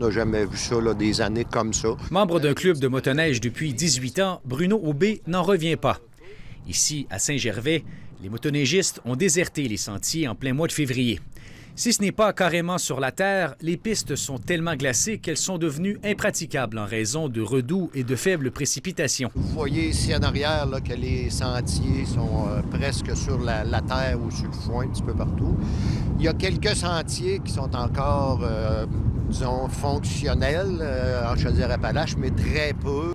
On n'a jamais vu ça, là, des années comme ça. Membre d'un club de motoneige depuis 18 ans, Bruno Aubé n'en revient pas. Ici, à Saint-Gervais, les motoneigistes ont déserté les sentiers en plein mois de février. Si ce n'est pas carrément sur la terre, les pistes sont tellement glacées qu'elles sont devenues impraticables en raison de redoux et de faibles précipitations. Vous voyez ici en arrière là, que les sentiers sont presque sur la terre ou sur le foin, un petit peu partout. Il y a quelques sentiers qui sont encore, disons, fonctionnels en Chaudière-Appalaches, mais très peu.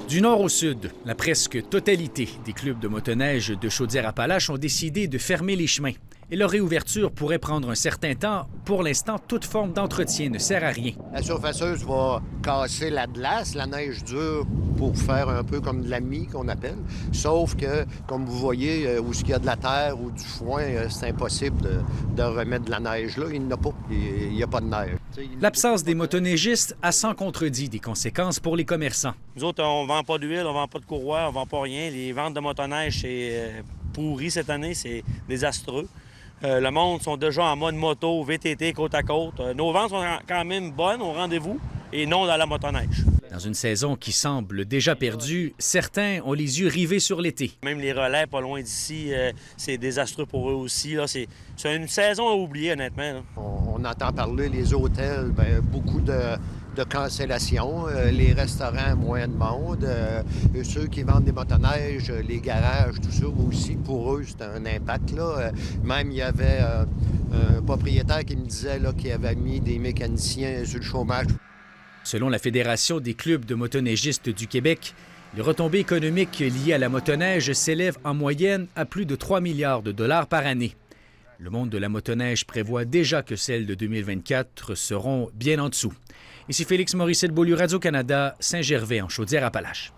Du nord au sud, la presque totalité des clubs de motoneige de Chaudière-Appalaches ont décidé de fermer les chemins. Et leur réouverture pourrait prendre un certain temps. Pour l'instant, toute forme d'entretien ne sert à rien. La surfaceuse va casser la glace, la neige dure pour faire un peu comme de la mie qu'on appelle. Sauf que, comme vous voyez, où il y a de la terre ou du foin, c'est impossible de remettre de la neige là. Il n'y en a pas. Il n'y a pas de neige. L'absence des motoneigistes a sans contredit des conséquences pour les commerçants. Nous autres, on vend pas d'huile, on vend pas de courroie, on vend pas rien. Les ventes de motoneige, c'est pourri cette année, c'est désastreux. Le monde sont déjà en mode moto, VTT, côte à côte. Nos ventes sont quand même bonnes au rendez-vous et non dans la motoneige. Dans une saison qui semble déjà perdue, certains ont les yeux rivés sur l'été. Même les relais pas loin d'ici, c'est désastreux pour eux aussi. Là. C'est une saison à oublier, honnêtement. Là. On entend parler, les hôtels, bien, beaucoup de cancellations, les restaurants, moins de monde, ceux qui vendent des motoneiges, les garages, tout ça aussi, pour eux, c'est un impact. Là. Même il y avait un propriétaire qui me disait là, qu'il avait mis des mécaniciens sur le chômage. Selon la Fédération des clubs de motoneigistes du Québec, les retombées économiques liées à la motoneige s'élèvent en moyenne à plus de 3 milliards de dollars par année. Le monde de la motoneige prévoit déjà que celles de 2024 seront bien en dessous. Ici Félix Morissette-Beaulieu, Radio-Canada, Saint-Gervais, en Chaudière-Appalaches.